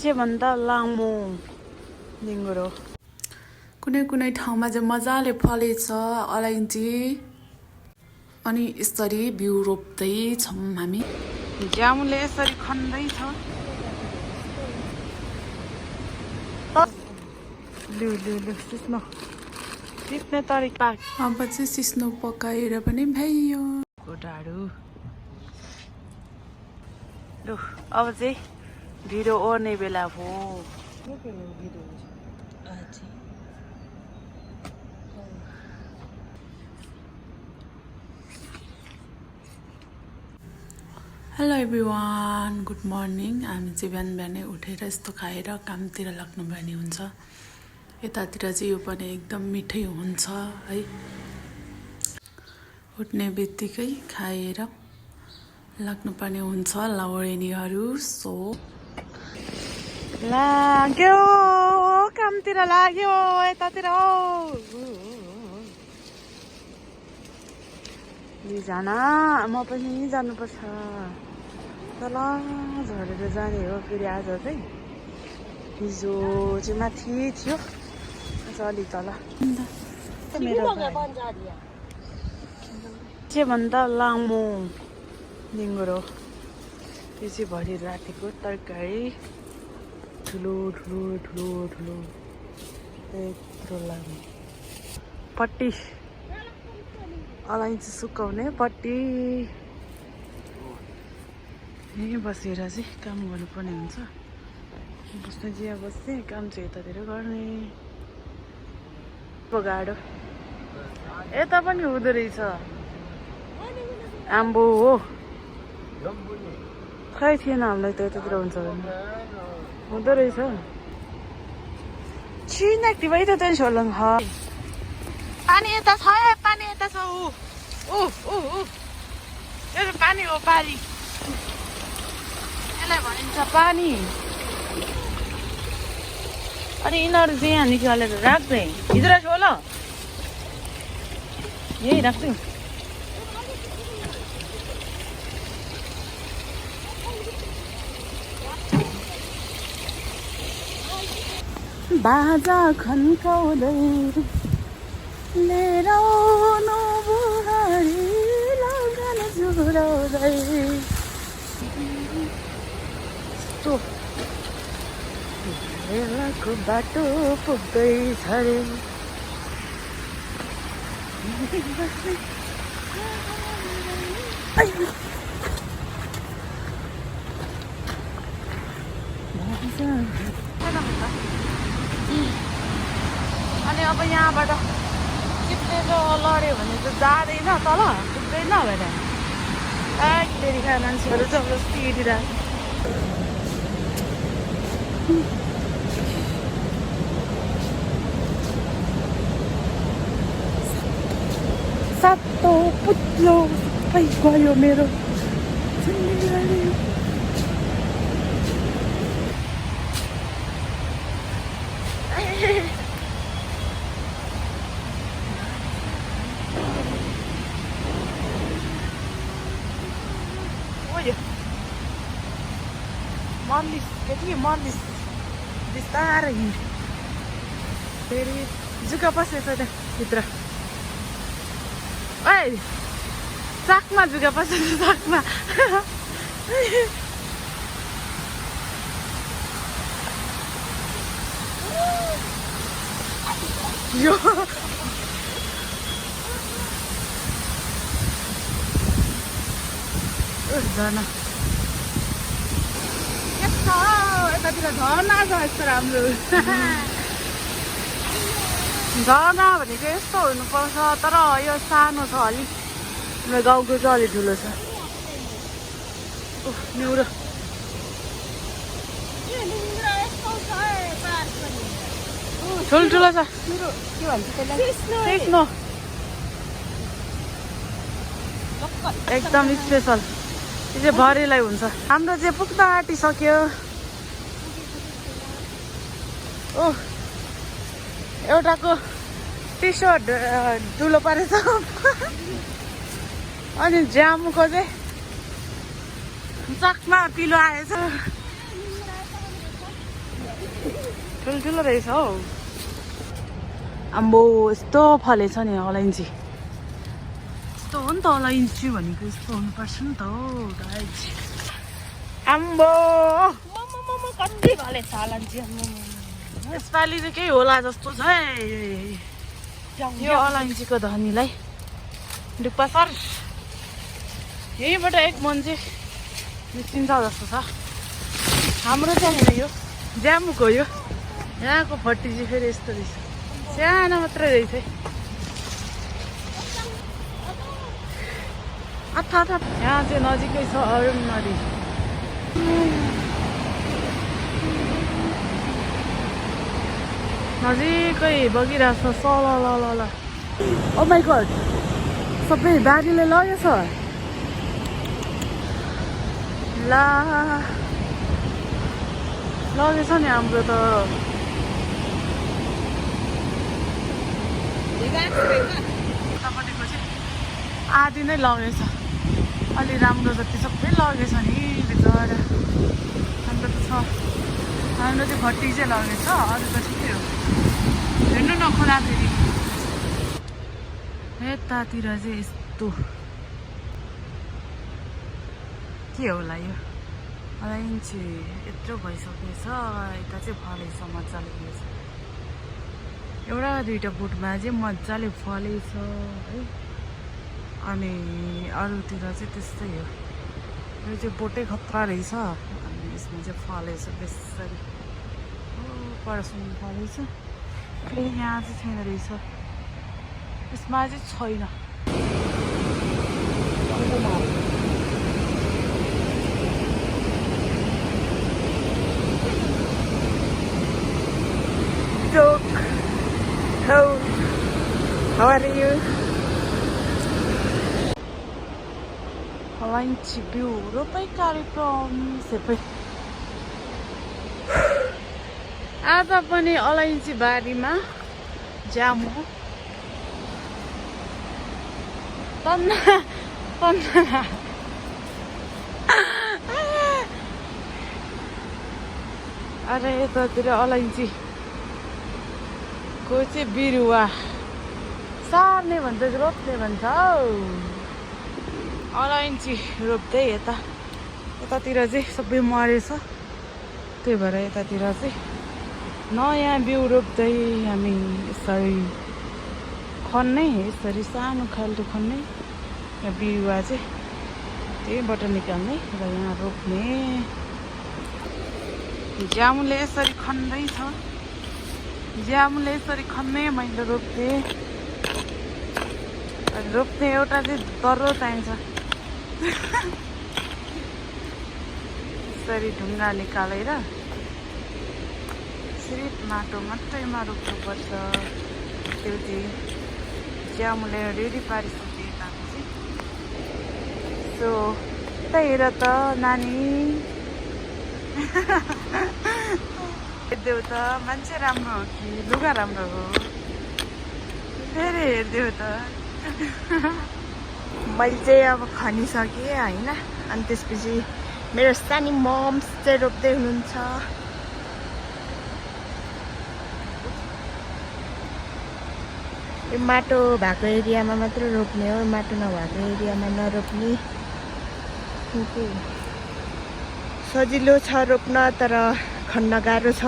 भन्दा लामो निङ्गुरो कुनै कुनै ठाउँमा चाहिँ मजाले फलेछ अलैँची अनि यसरी बिउ रोप्दै छौँ हामी। ज्यामुले यसरी खन्दै छ। लु लु लु सिस्नो टिप्ने तरिका। अब चाहिँ सिस्नो पकाएर पनि भइयो। गोटाहरू लु अब चाहिँ ढिँडो ओर्ने बेला भयो। Hello everyone, good morning. हामी चाहिँ बिहान बिहानै उठेर यस्तो खाएर कामतिर लाग्नुपर्ने हुन्छ। यतातिर चाहिँ यो पनि एकदम मिठै हुन्छ है। उठ्ने बित्तिकै खाएर लाग्नुपर्ने हुन्छ लाउरेनीहरू। सो लाग्यो कामतिर लाग्यो यतातिर जान म पनि जानुपर्छ। तल झरेर जाने हो फेरि आज चाहिँ। हिजो चाहिँ माथि थियो, आज अलि तल। भन्दा लामो निङ्गुरो यो चाहिँ भरि रातिको तरकारी। ठुलो ठुलो ठुलो ठुलो यत्रो लामो पट्टी अलैँची सुकाउने पट्टी। यहीँ बसेर चाहिँ काम गर्नुपर्ने हुन्छ। बस्ने चिया बस्ने, काम चाहिँ यतातिर गर्ने। गाडो यता पनि हुँदो रहेछ। आम्बो हो खै थिएन हामीलाई त यतातिर हुन्छ भने। हुँदो रहेछ छिन एक्टिभै त त्यहाँ छोड्नु छ। पानी यता छ, पानी यता छ। ऊ यो पानी हो, पानी यसलाई भनिन्छ पानी। अनि यिनीहरू चाहिँ यहाँ निकालेर राख्दै हिजो राख्छु ल, यही राख्छु। बाजा खन्काउँदै लिएर आउनु बुहारी लगन जुराउँदै। बेलाको बाटो पुग्दैछ रे। अनि अब यहाँबाट चिप्लेर लड्यो भने त जाँदैन, तल पुग्दैन भनेर फेरि खा मान्छेहरू जबरजस्ती हिँडिरहेको। सातो पुत्लो सबै गयो मेरो। मन्दिस केटी मन्दिस बिस्तारै हिँड। फेरि जुका पसेछ त्यहाँ भित्र। ए सागमा जुका पसेछ, सागमा। यो झर्ना यतातिर झर्ना छ यस्तो राम्रो। झर्ना भनेको यस्तो हुनुपर्छ, तर यो सानो छ अलिक। हाम्रो गाउँको चाहिँ अलिक ठुलो छ। निउरो ठुल्ठुलो छ। सिस्नो एकदम स्पेसल। यो चाहिँ भरेलाई हुन्छ। हाम्रो चाहिँ पुग्दा आँटिसक्यो। ओह एउटाको टी सर्ट ठुलो परेछ। अनि ज्यामुको चाहिँ चकमा पिलो आएछ। ठुल्ठुलो रहेछ हौ आम्बो यस्तो फलेछ नि अलैँची यस्तो हो नि त अलैँची भनेको यस्तो हुनुपर्छ नि त हौ गाइज आम्बो कति फलेछ अलैँची यसपालि चाहिँ केही होला जस्तो छ है यो अलैँचीको धनीलाई डुक्पा सर यहीँबाट एक मान्छे निस्किन्छ जस्तो छ हाम्रो चाहिँ यो ज्यामुको यो यहाँको फट्टी चाहिँ फेरि यस्तो रहेछ सानो मात्रै रहेछ अथा यहाँ चाहिँ नजिकै छ अरुण नदी नजिकै बगिरहेको छ ल ओ माई गॉड सबै बारीले लगेछ ला लगेछ नि हाम्रो त उतापट्टिको चाहिँ आधी नै लगेछ अलि राम्रो जति सबै लगेछ नि भित्र हाम्रो त छ हाम्रो चाहिँ भट्टी चाहिँ लगेछ अरू त ठिकै हो हेर्नु न खोला फेरि यतातिर चाहिँ यस्तो के होला यो अलैँची यत्रो भइसकेछ यता चाहिँ फलेछ मजाले फलेछ एउटा दुईवटा बोटमा चाहिँ मजाले फलेछ है अनि अरूतिर चाहिँ त्यस्तै हो यो चाहिँ बोटै खतरा रहेछ अनि यसमा चाहिँ फलेछ बेसरी परसम्म फलेछ फेरि यहाँ चाहिँ छैन रहेछ यसमा चाहिँ छैन How are you? अलैँची बिउ रोपाइ कार्यक्रम सबै आज पनि अलैँची बारीमा जामु अरे यतातिर अलैँचीको चाहिँ बिरुवा सार्ने भन्छ रोप्ने भन्छ हौ अलैँची रोप्दै यतातिर चाहिँ सबै मरेछ त्यही भएर यतातिर चाहिँ नयाँ बिउ रोप्दै हामी यसरी खन्ने यसरी सानो खालको खन्ने यहाँ बिरुवा चाहिँ त्यहीबाट निकाल्ने र यहाँ रोप्ने ज्यामुले यसरी खन्दैछ ज्यामुले यसरी खन्ने मैले रोप्ने एउटा चाहिँ दर्रो चाहिन्छ यसरी ढुङ्गा निकालेर सिर्फ माटो मात्रैमा रोप्नुपर्छ त्यो चाहिँ ज्यामुले रेडी पारिसके यताको चाहिँ सो यता हेर त नानी हेरिदेऊ त मान्छे राम्रो हो कि लुगा राम्रो हो फेरि हेरिदेऊ त मैले चाहिँ अब खनिसकेँ होइन अनि त्यसपछि मेरो सानी मम्स चाहिँ रोप्दै हुनुहुन्छ यो माटो भएको एरियामा मात्र रोप्ने हो माटो नभएको एरियामा नरोप्ने सजिलो छ रोप्न तर खन्न गाह्रो छ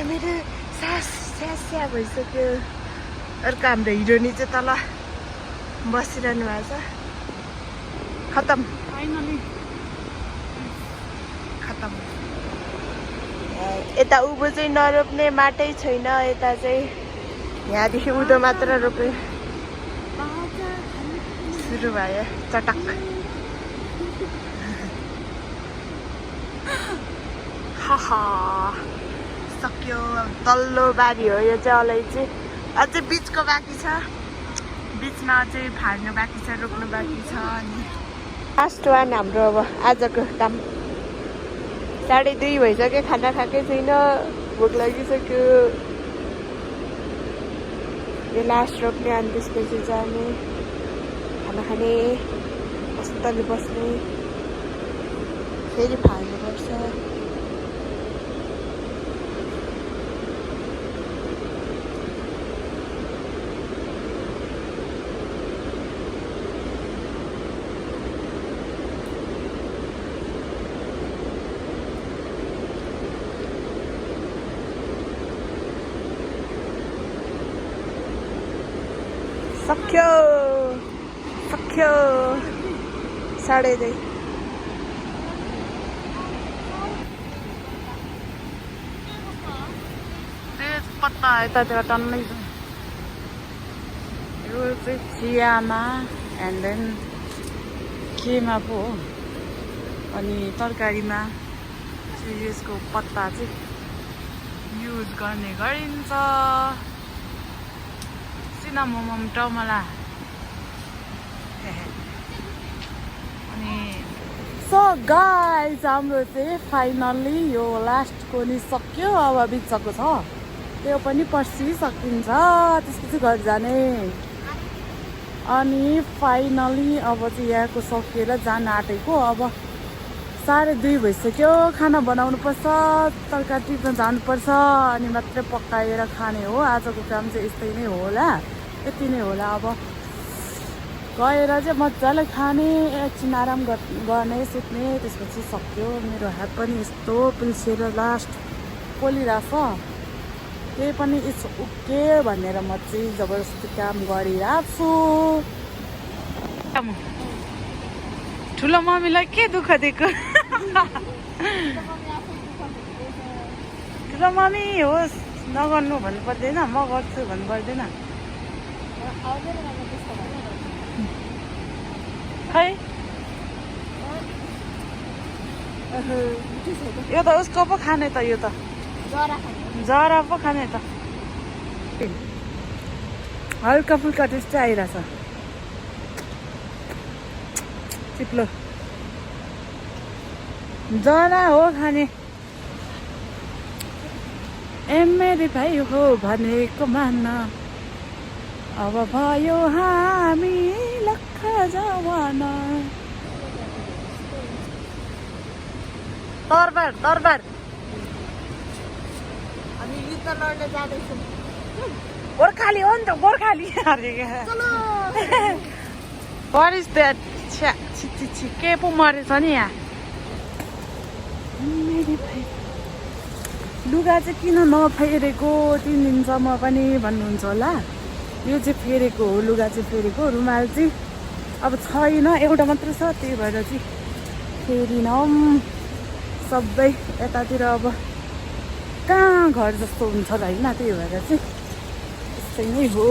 मेरो सास स्यास्या भइसक्यो अर्को हाम्रो हिरोनी चाहिँ तल बसिरहनु भएको छ खतम फाइनली खतम यता उँभो चाहिँ नरोप्ने माटै छैन यता चाहिँ यहाँदेखि उँधो मात्र रोप्ने सुरु भयो चटक सक्यो तल्लो बारी हो यो चाहिँ अलैँची अझै बिचको बाँकी छ बिचमा अझै फाल्नु बाँकी छ रोप्नु बाँकी छ अनि लास्ट वान हाम्रो अब आजको काम 2:30 भइसक्यो खाना खाएकै छैन भोक लागिसक्यो यो लास्ट रोप्ने अनि त्यसपछि जाने खाना खाने मजाले बस्ने फेरि फाल्नुपर्छ सक्यो सक्यो साढे चाहिँ पत्ता यतातिर टन्नै छ यो चाहिँ चियामा एन्ड देन केमा पो हो अनि तरकारीमा चाहिँ यसको पत्ता चाहिँ युज गर्ने गरिन्छ सिनामोमम टमला अनि सो गाइज हाम्रो चाहिँ फाइनल्ली यो लास्टको नि सक्यो अब बिचको छ त्यो पनि पर्सि सकिन्छ त्यसपछि घर जाने अनि फाइनली अब चाहिँ यहाँको सकिएर जान आँटेको अब 2:30 भइसक्यो खाना बनाउनु पर्छ तरकारी टिप्न जानुपर्छ अनि मात्रै पकाएर खाने हो आजको काम चाहिँ यस्तै नै होला यति नै होला अब गएर चाहिँ मजाले खाने एकछिन आराम गर्ने सुत्ने त्यसपछि सक्यो मेरो हात पनि यस्तो पिल्सेर लास्ट पोलिरहेको छ त्यही पनि इट्स ओके भनेर म चाहिँ जबरजस्ती काम गरिरहेको छु ठुलो मम्मीलाई के दुःख दिएको ठुलो मम्मी होस् नगर्नु भन्नु पर्दैन म गर्छु भन्नु पर्दैन खै यो त उसको पो खाने त यो त जरा पो खाने त हल्का फुल्का टेस्टै आइरहेछ चिप्लो जरा हो खाने ए मेरी भाइ हो भनेको मान अब भयो हामी लख जवाना तरबार तरबार हामी युद्ध लड्न जाँदैछौँ गोर्खाली हो नि त गोर्खाली अरे What is that? के पो मरेछ नि यहाँ लुगा चाहिँ किन नफेरेको 3 दिनसम्म पनि भन्नुहुन्छ होला यो चाहिँ फेरेको हो लुगा चाहिँ फेरेको रुमाल चाहिँ अब छैन एउटा मात्र छ त्यही भएर चाहिँ फेरिनौँ सबै यतातिर अब कहाँ घर जस्तो हुन्छ र होइन त्यही भएर चाहिँ त्यस्तै नै हो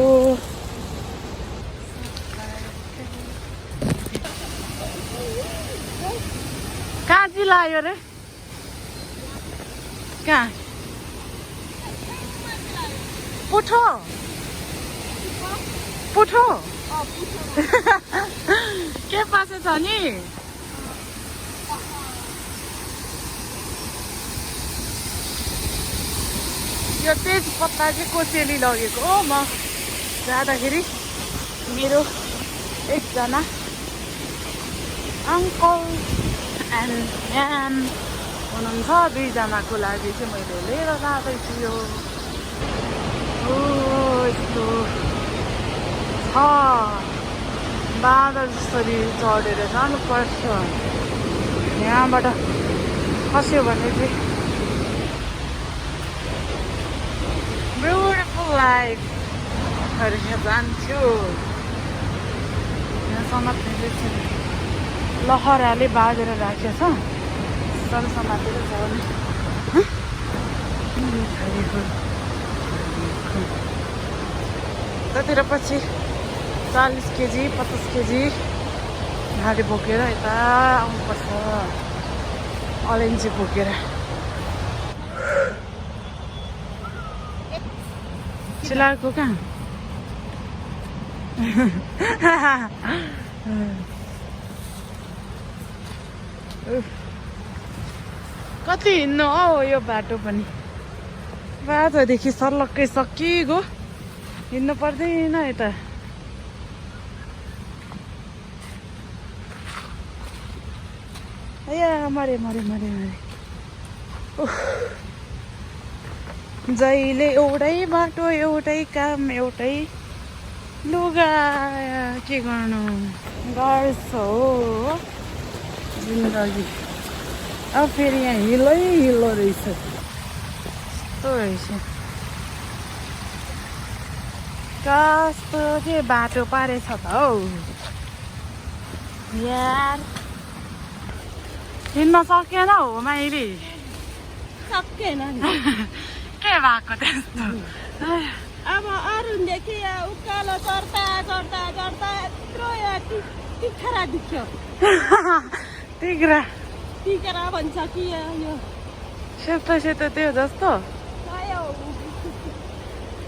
कहाँ जिलायो रे कहाँ पुठो पुठो के पासे छ नि यो तेज पत्ता चाहिँ कोसेली लगेको हो म जाँदाखेरि मेरो एकजना अङ्कल एन्ड म्याम हुनुहुन्छ 2 जनाको लागि चाहिँ मैले लिएर जाँदैछु यो यस्तो छ बाँदर जसरी चढेर जानुपर्छ यहाँबाट खस्यो भने चाहिँ ब्युटिफुल लाइफ जान्छु यहाँसम्म लहराले बाँधेर राखेको छ तर समातेर जाने त्यतिर पछि 40 केजी 50 केजी भारी बोकेर यता आउनुपर्छ अलैँची बोकेर चिलाएको कहाँ कति हिँड्नु हो यो बाटो पनि बाटोदेखि सर्लक्कै सकिगयो हिँड्नु पर्दैन यता मरे मरे मरे मरे जहिले एउटै बाटो एउटै काम एउटै लुगा के गर्नु गर्छ हो जिन्दगी अब फेरि यहाँ हिलै हिलो रहेछ यस्तो रहेछ कस्तो चाहिँ बाटो पारेछ त हौ यार हिँड्न सकेन हो माइली सकेन नि के भएको त्यस्तो अब अरूदेखि उकालो चढ्दा चढ्दा चढ्दा यत्रो तिखरा दुख्यो तिग्रा तिखरा भन्छ कि यो सेतो सेतो त्यो जस्तो आयो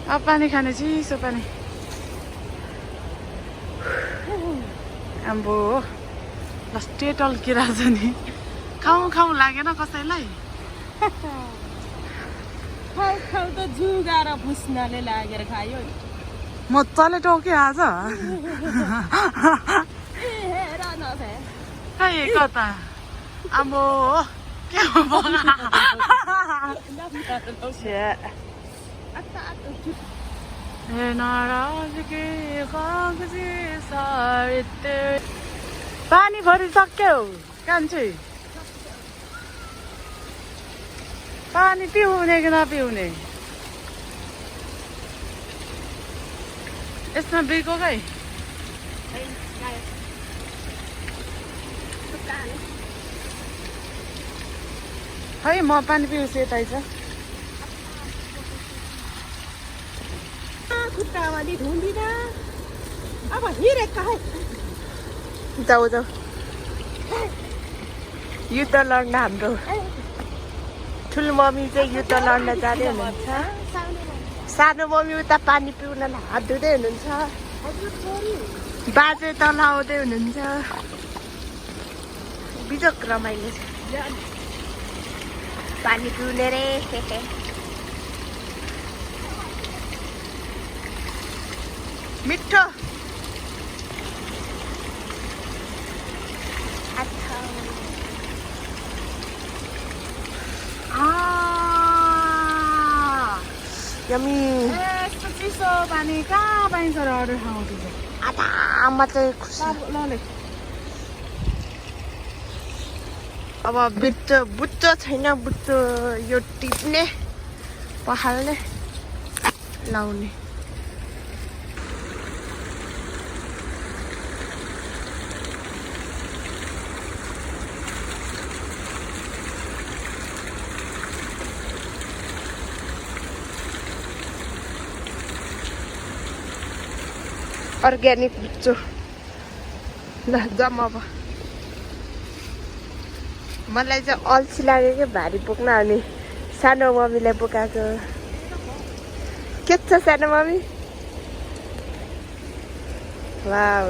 अब पानी खाने चिसो पानी आम्बो लस्टे टल्किरहेको छ नि खाउँ खाउँ लागेन कसैलाई खाउ खाउ त जुगाएर पुस्नाले लागेर खायो नि मजाले टोक्यो आज ए हेर नभए खै कता आम्बो के हो पानी भरिसक्यो कान्छी पानी पिउने कि नपिउने यसमा बिको खै खै म पानी पिउँछु यतै छ खुट्टामा नि धुँदिन अब हिँडेको है जाऊ जाऊ युद्ध लड्न हाम्रो ठुलो मम्मी चाहिँ युद्ध लड्न जाँदै हुनुहुन्छ सानो मम्मी उता पानी पिउनलाई हात धुँदै हुनुहुन्छ बाजे तल आउँदै हुनुहुन्छ बिजोक रमाइलो छ पानी पिउने रे मिठो यमी यस्तो चिसो पानी कहाँ पाइन्छ र अरू ठाउँतिर आमा चाहिँ खुसी अब बुच्चो छैन बुच्चो यो टिप्ने पखाल्ने लाउने अर्ग्यानिक बुच्चो ल जम्मा अब मलाई चाहिँ अल्छी लाग्यो क्या भारी बोक्न अनि सानो मम्मीलाई बोकाएको के छ सानो मम्मी वाउ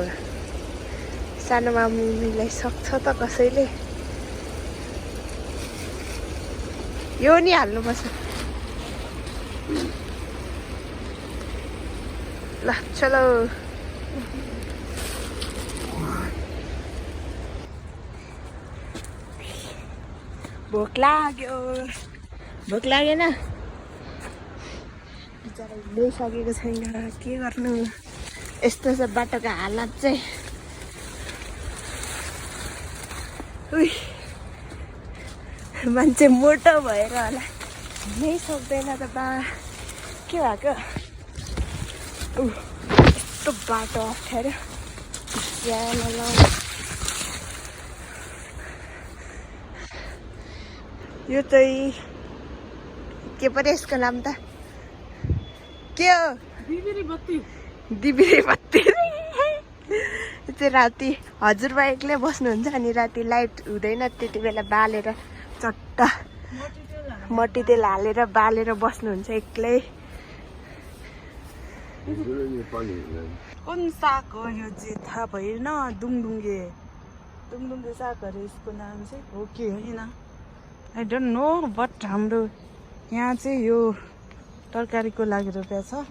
सानो मम्मीलाई सक्छ त कसैले यो नि हाल्नुपर्छ ल चलो भोक लागेन बिचरा ल्याइसकेको छैन के गर्नु यस्तो छ बाटोको हालत चाहिँ उही मान्छे मोटो भएर होला हिँड्नै सक्दैन त बा के भएको यस्तो बाटो अप्ठ्यारो यो चाहिँ के पऱ्यो यसको नाम त के हो दिबिरी बत्ती यो चाहिँ राति हजुरबा एक्लै बस्नुहुन्छ अनि राति लाइट हुँदैन त्यति बेला बालेर चट्ट मट्टीतेल हालेर बालेर बस्नुहुन्छ एक्लै कुन साग हो यो चाहिँ थाहा भएन दुङदुङ्गे सागहरू यसको नाम चाहिँ हो कि होइन आई डोन्ट नो बट हाम्रो यहाँ चाहिँ यो तरकारीको लागि रोपेको छ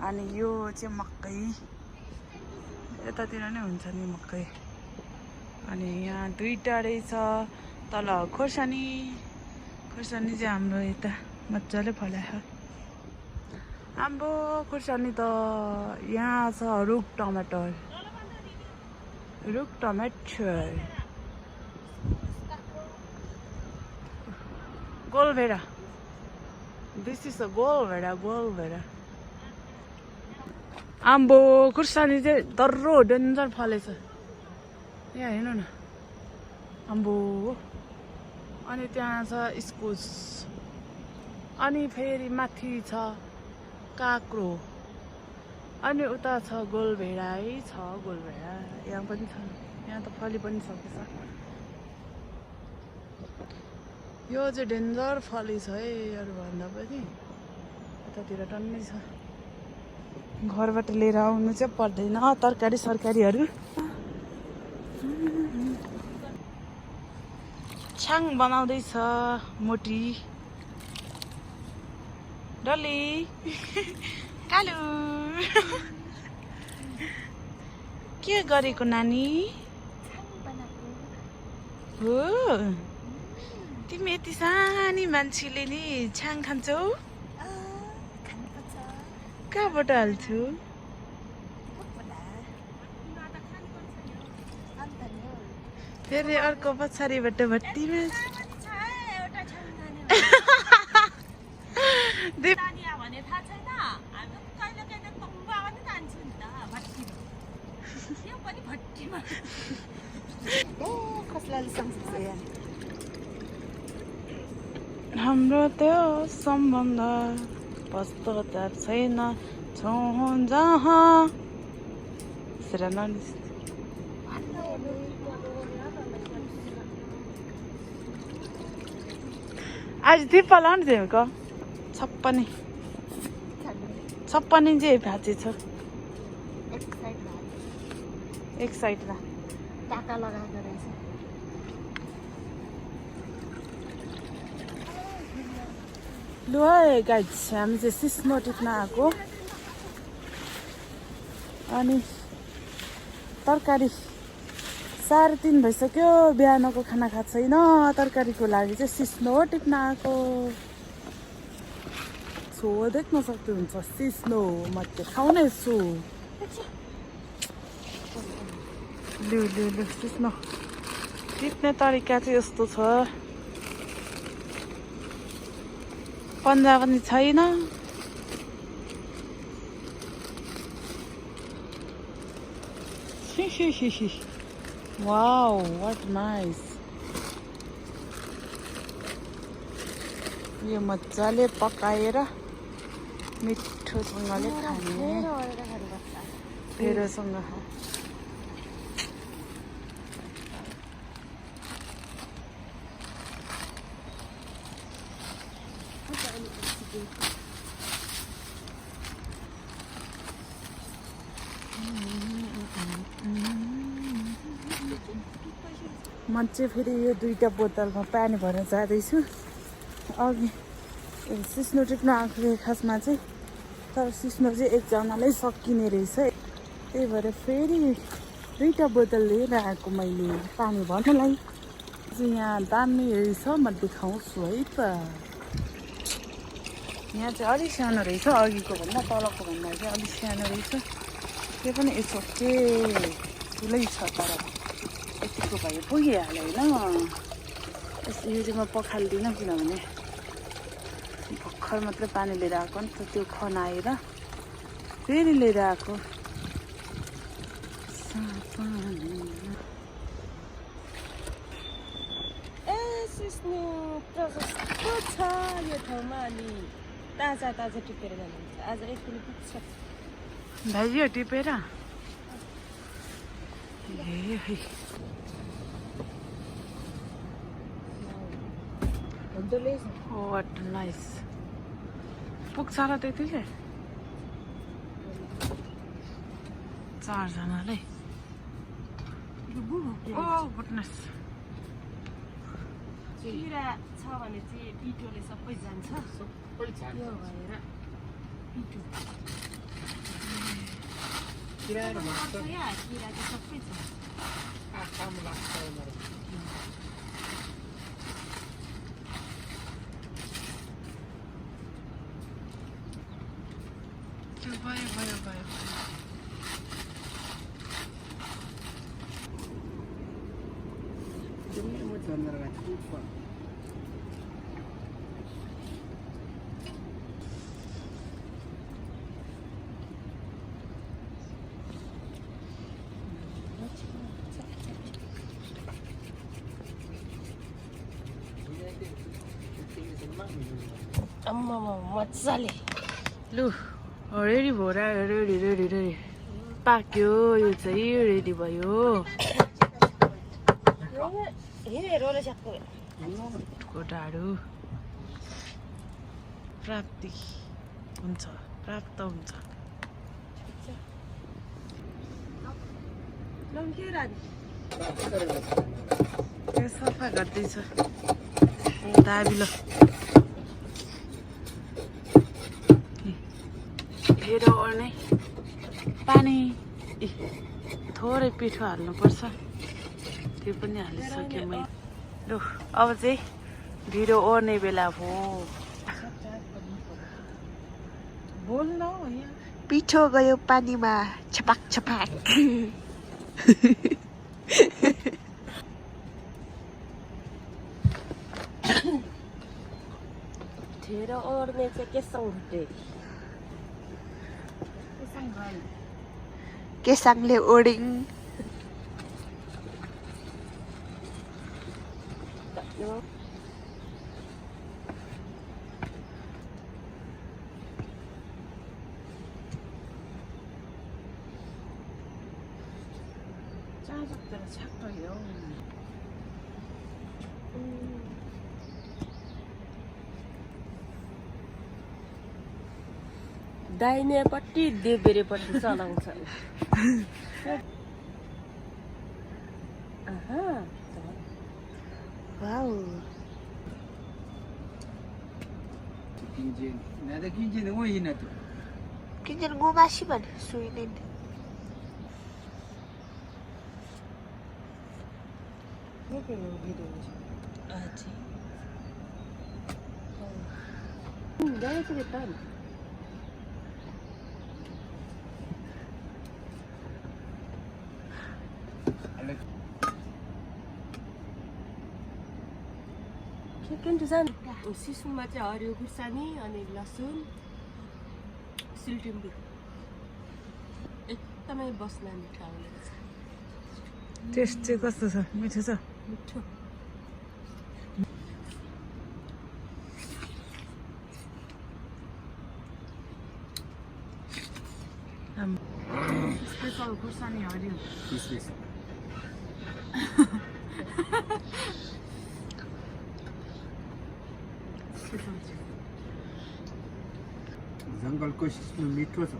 अनि यो चाहिँ मकै यतातिर नै हुन्छ नि मकै अनि यहाँ दुईटा रहेछ तल खोर्सानी चाहिँ हाम्रो यता मजाले फलाएको हाम्रो खोर्सानी त यहाँ छ रुख टमाटर गोलभेडा दिस इज अ गोलभेडा आम्बो खुर्सानी चाहिँ डर्रो डेन्जर फलेछ यहाँ हेर्नु न आम्बो अनि त्यहाँ छ इस्कुस अनि फेरि माथि छ काँक्रो अनि उता छ गोलभेडा है छ गोलभेडा यहाँ पनि छ यहाँ त फली पनि सकेछ यो चाहिँ डेन्जर फली छ है अरूभन्दा पनि यतातिर टन्नै छ घरबाट लिएर आउनु चाहिँ पर्दैन तरकारी सरकारीहरू छ्याङ बनाउँदैछ मोटी डली कालु के गरेको नानी हो तिमी यति सानी मान्छेले नि छ्याङ खान्छौ कहाँबाट हाल्छु फेरि अर्को पछाडिबाट भट्टीमा हाम्रो त्यो सम्बन्ध पश्चाताप छैन छौँ जहाँ आज थिप्पा लानु दिएको छप्पनी चाहिँ भाँचे छ एक साइडमा टाका लगाएको रहेछ लु है गाइज हामी चाहिँ सिस्नो टिप्न आएको अनि तरकारी 3:30 भइसक्यो बिहानको खाना खाएको छैन तरकारीको लागि चाहिँ सिस्नो टिप्न आएको छो देख्न सक्नुहुन्छ सिस्नो म चाहिँ खाउने छु लु लु लु सिस्नो टिप्ने तरिका चाहिँ यस्तो छ पन्जा पनि छैन वाउ व्हाट नाइस यो मजाले पकाएर मिठोसँगले खाने ढेँडोसँग म चाहिँ फेरि यो 2टा बोतलमा पानी भर्न जाँदैछु अघि सिस्नो टिप्न आएको खासमा चाहिँ तर सिस्नो चाहिँ एकजनालाई सकिने रहेछ त्यही भएर फेरि 2टा बोतल लिएर आएको मैले पानी भर्नलाई चाहिँ यहाँ दामी रहेछ म देखाउँछु है त यहाँ चाहिँ अलिक सानो रहेछ अघिको भन्दा तलको भन्दा चाहिँ अलिक सानो रहेछ त्यो पनि यसो के ठुलै छ तर यतिको भयो पुगिहाल्यो होइन यो चाहिँ म पखाल्दिनँ किनभने भर्खर मात्रै पानी लिएर आएको नि त त्यो खनाएर फेरि लिएर आएको ए सिस्नो प्रशस्त छ यो ठाउँमा अनि ताजा ताजा टिपेर जानुहुन्छ आज एक दिन पुग्छ भाइजी हो टिपेर वाट नाइस पुग्छ र त्यतिले 4 जनालाई ओ गुडनेस किरा छ भने चाहिँ पिठोले सबै जान्छ सबै जान्छ यो भएर पिठो किरा र माछा किरा चाहिँ सबै छ आँखामा लाग्छ उनीहरू भयो आम्मामा मजाले लु रेडी भयो र रेडी रेडी रेडी पाक्यो यो चाहिँ रेडी भयो डाडु प्राप्ति हुन्छ प्राप्त हुन्छ सफा गर्दैछ दाबी ल ढेँडो ओर्ने पानी थोरै पिठो हाल्नुपर्छ त्यो पनि हालिसकेँ मैले लु अब चाहिँ ढिँडो ओर्ने बेला भयो बोल्न पिठो गयो पानीमा छपाक छपाक ढेँडो ओर्ने चाहिँ केसँग घुटे केसाङले ओडिङ 짜죽대로 착각이요 दाहिनेपट्टि देब्रेपट्टि चलाउँछ wow kinjen ngumasi man suinin Gaya cepetan. Second जान सिसुङमा चाहिँ हरियो खुर्सानी अनि लसुन सिलटिम्बी एकदमै बस्न मिठो आउने रहेछ टेस्ट चाहिँ कस्तो छ मिठो छ मिठो स्पेसल खुर्सानी हरियो जङ्गलको सिस्नो मिठो छ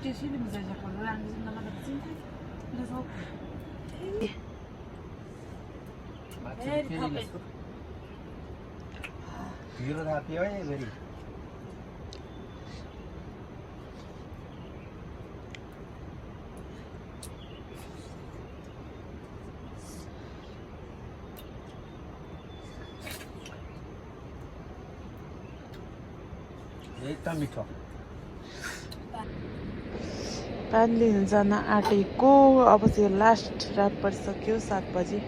त्यसैले बुझाइ सकेर राम्रो नलाग्छ ढिँडो थाप्यो है फेरि एकदम मिठो पानी जान आँटेको अब चाहिँ लास्ट रात परिसक्यो 7 बजी